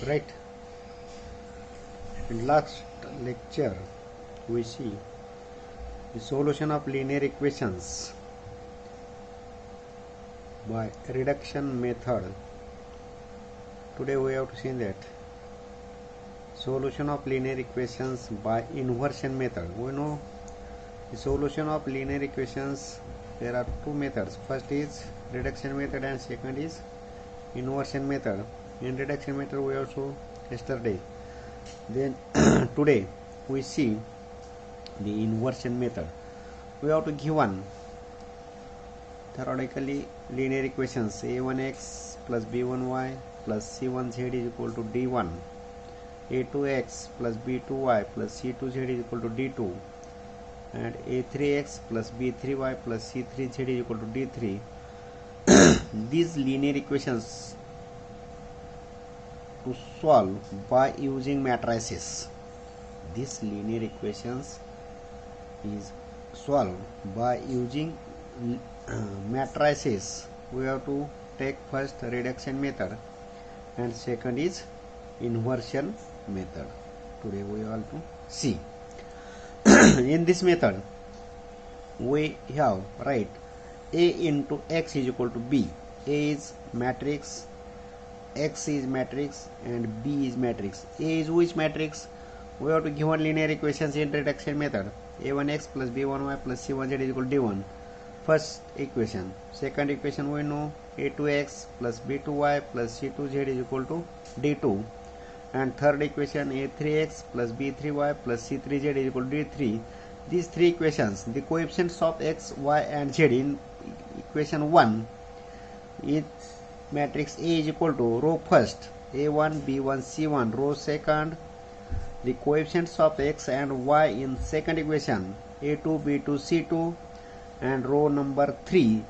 Right. In last lecture we see the solution of linear equations by reduction method. Today we have to see that solution of linear equations by inversion method. We know the solution of linear equations, there are two methods. First is reduction method and second is inversion method. In reduction method we also yesterday. Then today we see the inversion method. We have to give one theoretically linear equations a1x plus b1y plus c1z is equal to d1, a2x plus b2y plus c2z is equal to d2, and a3x plus b3y plus c3z is equal to d3. These linear equations to solve by using matrices. These linear equations is solved by using matrices. We have to take first reduction method and second is inversion method. Today we have to see. In this method we have write a into x is equal to b. A is matrix, x is matrix and b is matrix. A is which matrix? We have to give one linear equations in reduction method. a1x plus b1y plus c1z is equal to d1. First equation. Second equation we know a2x plus b2y plus c2z is equal to d2. And third equation a3x plus b3y plus c3z is equal to d3. These three equations, the coefficients of x, y and z in equation 1 is matrix A is equal to row first a1 b1 c1, row second the coefficients of x and y in second equation a2 b2 c2, and row number 3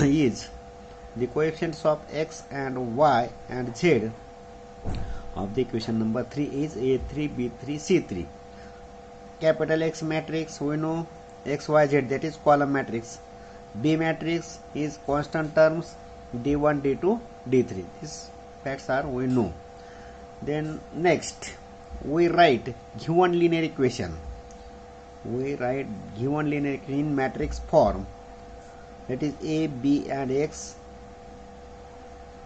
is the coefficients of x and y and z of the equation number 3 is a3 b3 c3. Capital X matrix we know x y z, that is column matrix. B matrix is constant terms d1 d2 d3. These facts are we know. Then next we write given linear equation. We write given linear equation in matrix form, that is a, b and x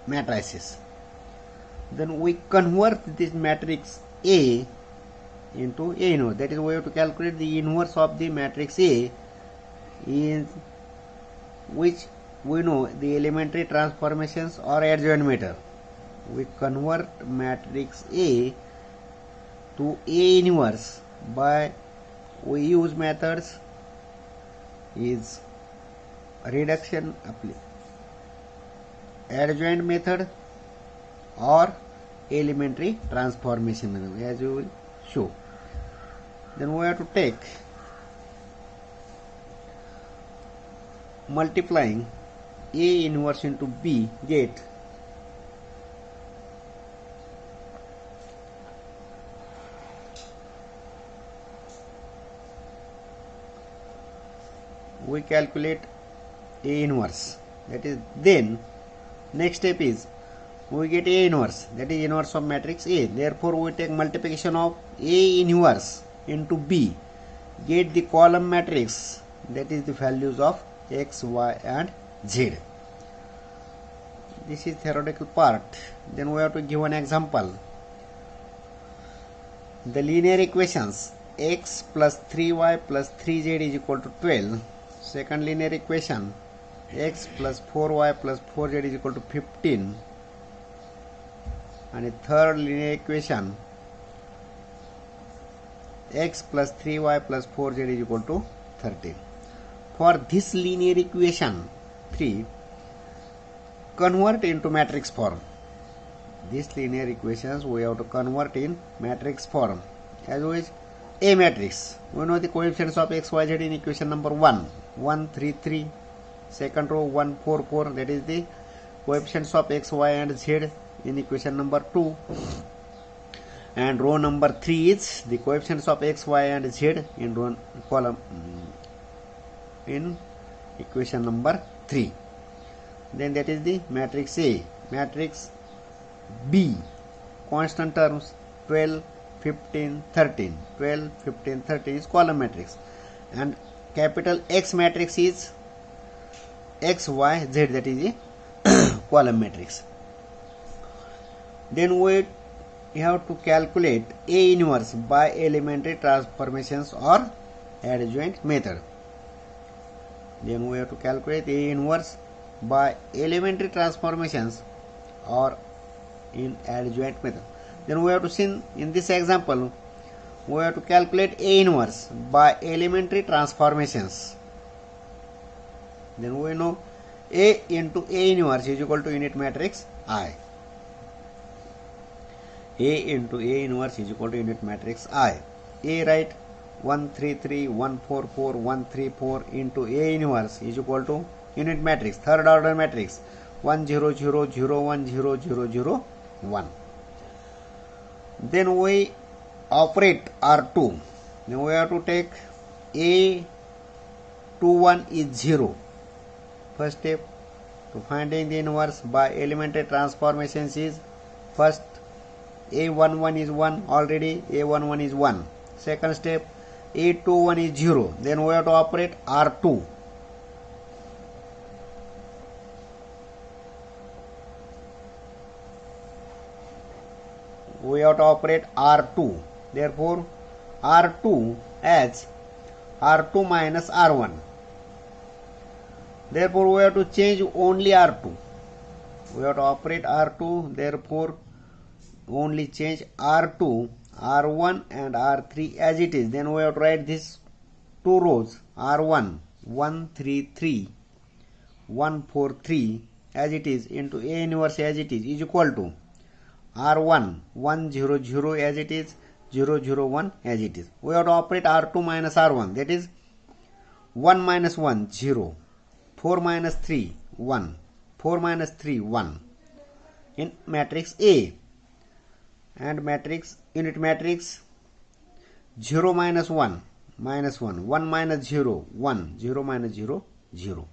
matrices. Then we convert this matrix A into A inverse. That is, we have to calculate the inverse of the matrix A, in which we know the elementary transformations or adjoint method. We convert matrix A to A inverse by we use methods is reduction adjoint method or elementary transformation method, as you will show. Then we have to take multiplying A inverse into B, get we calculate A inverse, that is, then next step is we get A inverse, that is inverse of matrix A. Therefore we take multiplication of A inverse into B, get the column matrix, that is the values of x, y and z. This is theoretical part. Then we have to give an example. The linear equations x plus 3y plus 3z is equal to 12. Second linear equation x plus 4y plus 4z is equal to 15. And a third linear equation x plus 3y plus 4z is equal to 13. For this linear equation 3, convert into matrix form. These linear equations we have to convert in matrix form. As always, A matrix, we know the coefficients of x, y, z in equation number 1, 1, 3, 3. Second row 1, 4, 4, that is the coefficients of x, y and z in equation number 2. And row number 3 is the coefficients of x, y and z in row column in equation number 3. Then that is the matrix A. Matrix B, constant terms 12, 15, 13. 12, 15, 13 is column matrix, and capital X matrix is X, Y, Z, that is a column matrix. Then we have to calculate A inverse by elementary transformations or adjoint method. Then we have to calculate A inverse by elementary transformations or in adjoint method. Then we have to see in this example, we have to calculate A inverse by elementary transformations. Then we know A into A inverse is equal to unit matrix I. A into A inverse is equal to unit matrix I. A, right, 133, 144, 134 into A inverse is equal to unit matrix, third order matrix, 1 0 0 0 1 0 0 0 1. Then we operate R2. Then we have to take A 2 1 is 0. First step to finding the inverse by elementary transformations is first A11 is 1, already A11 is 1. Second step A21 is 0. Then we have to operate R2. We have to operate R2. Therefore R2 as R2 minus R1. Therefore we have to change only R2. We have to operate R2. Therefore only change R2, R1 and R3 as it is. Then we have to write these two rows, R1 133 143 as it is into A inverse as it is equal to R1 100 as it is, 001 as it is. We have to operate R2 minus R1, that is 1 minus 1 0, 4 minus 3 1, 4 minus 3 1 in matrix A. And matrix unit matrix 0 minus 1 minus 1, 1 minus 0 1, 0 minus 0 0.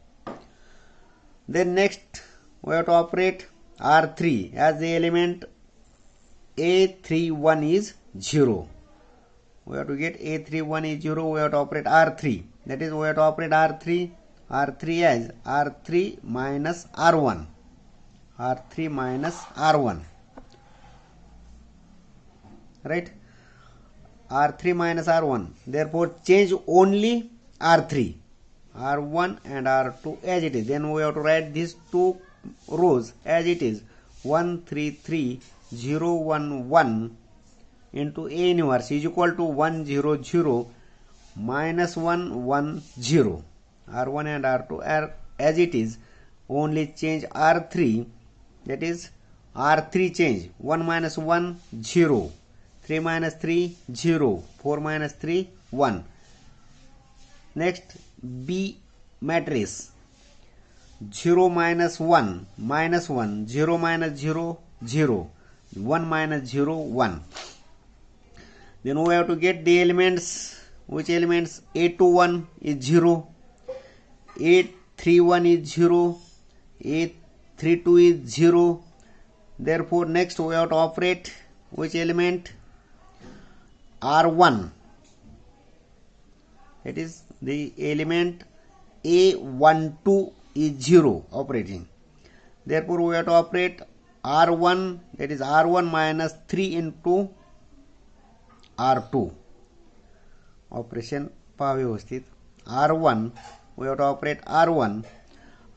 Then next we have to operate R3 as the element A31 is 0. We have to get A31 is 0. We have to operate R3, that is we have to operate R3 as R3 minus R1, R3 minus R1, right, R3 minus R1. Therefore change only R3, R1 and R2 as it is. Then we have to write these two rows as it is, 133 011 into A inverse is equal to 100 minus 110. R1 and R2 are as it is, only change R3, that is R3 change, 1 minus 1 0, 3 minus 3 0, 4 minus 3 1. Next B matrix 0 minus 1 minus 1, 0 minus 0 0, 1 minus 0 1. Then we have to get the elements, which elements A21 is 0, A31 is 0, A32 is 0. Therefore next we have to operate which element, R1, it is the element A12 is 0 operating. Therefore we have to operate R1, that is R1 minus 3 into R2. Operation पहा व्यवस्थित. R1 we have to operate R1,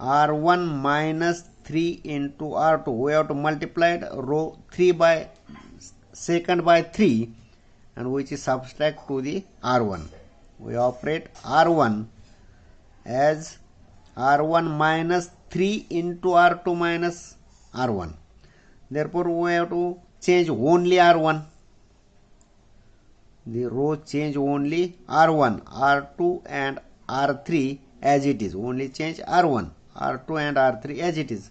R1 minus 3 into R2. We have to multiply row 3 by second by 3, and which is subtract to the R1. We operate R1 as R1 minus 3 into R2 minus R1. Therefore we have to change only R1. The row change only R1, R2 and R3 as it is. Only change R1, R2 and R3 as it is.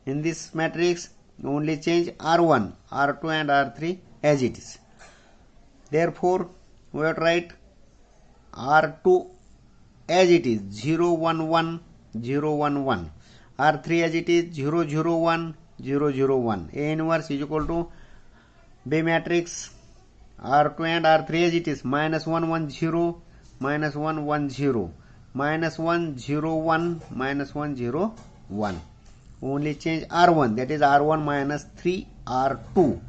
In this matrix only change R1, R2 and R3 as it is. Therefore we have to write R2 as it is, 011 011, R3 as it is, 001 001. A inverse is equal to B matrix R2 and R3 as it is, minus 1 1 0, minus 1 1 0, minus 1 0 1, minus 1 0 1. Only change R1, that is R1 minus 3 R2.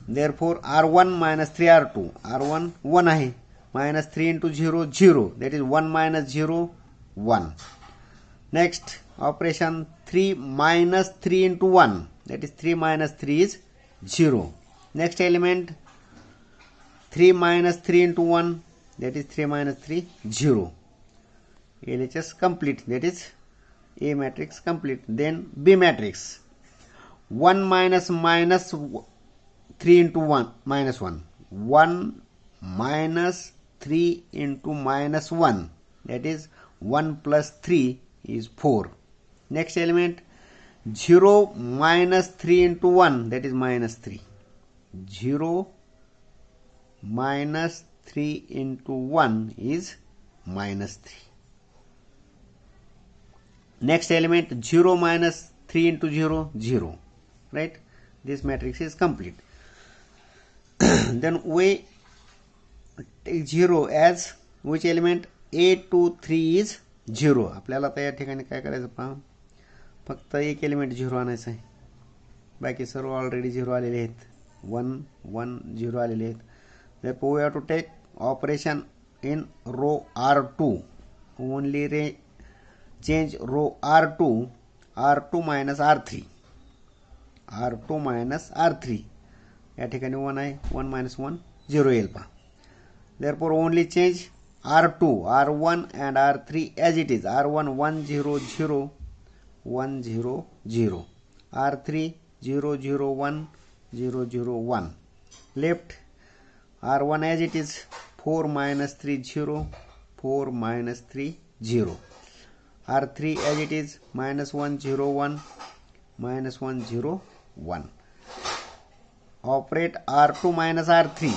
Therefore R1 minus 3 R2, R1 1 आहे, minus 3 into 0 0, that is 1 minus 0 1. Next operation 3 minus 3 into 1, that is 3 minus 3 is 0. Next element 3 minus 3 into 1, that is 3 minus 3 0. LHS complete, that is A matrix complete. Then B matrix 1 minus 3 into 1 minus 1, 1 minus 3 into minus 1, that is 1 plus 3 is 4. Next element 0 minus 3 into 1, that is minus 3. 0 minus 3 into 1 is minus 3. Next element 0 minus 3 into 0 0, right? This matrix is complete. Then we take 0 as which element? A 2 3 is 0. आपल्याला आता या ठिकाणी काय करायचं पहा, फक्त एक element 0 आणायचं आहे, बाकी सर्व ऑलरेडी 0 आलेले आहेत, 1 1 0 आलेले आहेत. Therefore we have to take operation in row R2. Only change row R2 minus R3, R2 minus R3. या ठिकाणी 1 आहे, 1 minus 1 0 येईल पहा. Therefore only change R2, R1 and R3 as it is. R1 1 0 0 1 0 0, R3 0 0 1 0 0 1. Left R1 as it is, 4 minus 3 0, 4 minus 3 0. R3 as it is, minus 1 0 1, minus 1 0 1. Operate R2 minus R3,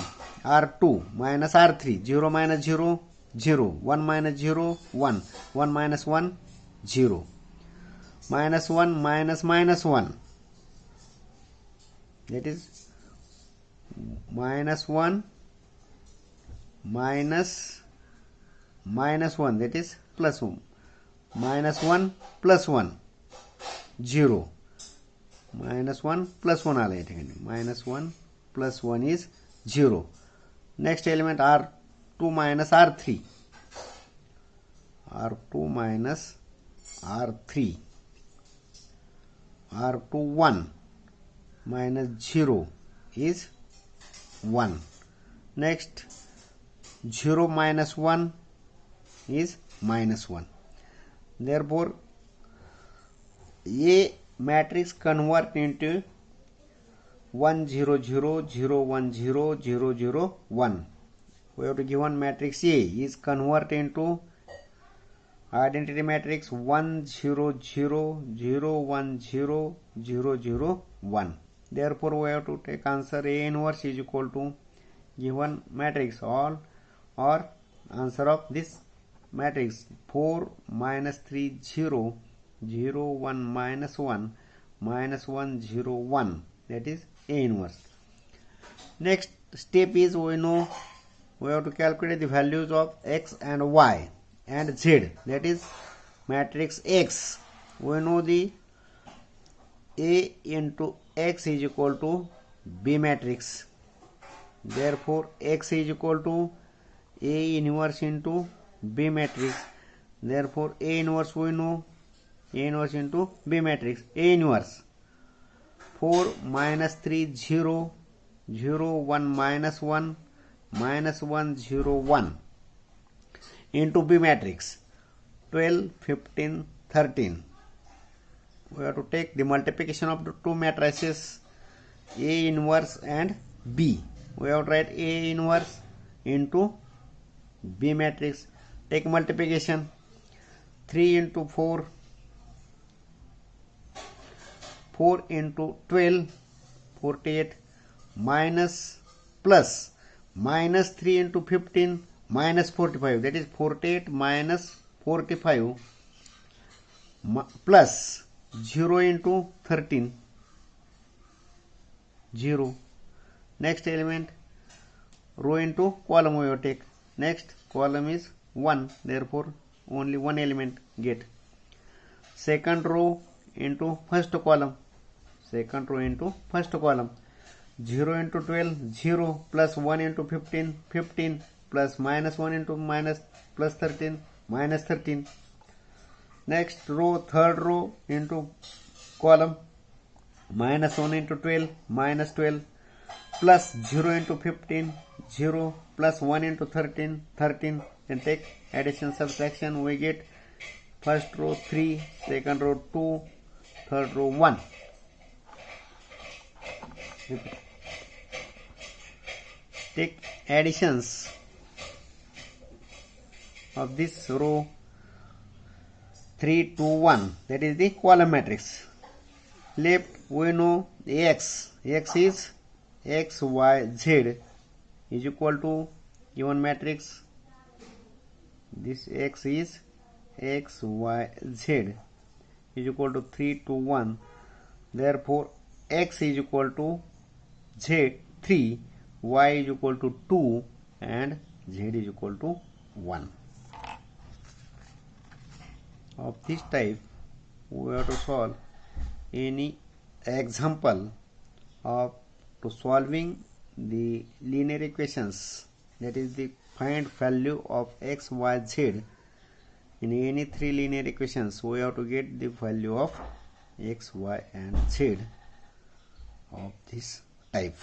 R2 minus R3, 0 minus 0 0, 1 minus 0 1, 1 minus 1 0, minus 1 minus minus 1, that is minus 1 minus minus 1, that is plus 1, minus 1 plus 1 0, minus 1 plus 1 आला या ठिकाणी, minus 1 plus 1 is 0. Next element R2 minus R3, R2 minus R3, R2 1 minus 0 is 1. Next 0 minus 1 is minus 1. Therefore A matrix convert into 1 0 0 0 1 0 0 0 1. We have to given matrix A is convert into identity matrix 1 0 0 0 1 0 0 0 1. Therefore we have to take answer A inverse is equal to given matrix all, or answer of this matrix 4 minus 3 0 0 1 minus 1 minus 1 0 1, that is A inverse. Next step is we know we have to calculate the values of x and y and z, that is matrix X. We know the A into X is equal to B matrix. Therefore X is equal to A inverse into B matrix. Therefore A inverse we know, A inverse into B matrix. A inverse 4 minus 3 0 0 1 minus 1 minus 1 0 1 into B matrix 12 15 13. We have to take the multiplication of the two matrices A inverse and B. We have to write A inverse into B matrix. Take multiplication 3 into 4, 4 into 12, 48, minus plus minus 3 into 15 minus 45, that is 48 minus 45 plus 0 into 13 0. Next element, row into column we have take. Next column is 1, therefore only one element get. Second row into first column. Second row into first column. 0 into 12, 0 plus 1 into 15, 15 plus minus 1 into minus plus 13, minus 13. Next row, third row into column, minus 1 into 12, minus 12 plus 0 into 15, 0 plus 1 into 13, 13. Then take addition subtraction, we get first row 3, second row 2, third row 1. Take additions of this row 3, 2, 1, that is the column matrix. Left we know x is x, y, z is equal to given matrix. This x is x, y, z is equal to 3, 2, 1. Therefore x is equal to z 3, y is equal to 2 and z is equal to 1. Of this type we have to solve any example of to solving the linear equations, that is the find value of x, y, z in any three linear equations. We have to get the value of x, y and z of this type.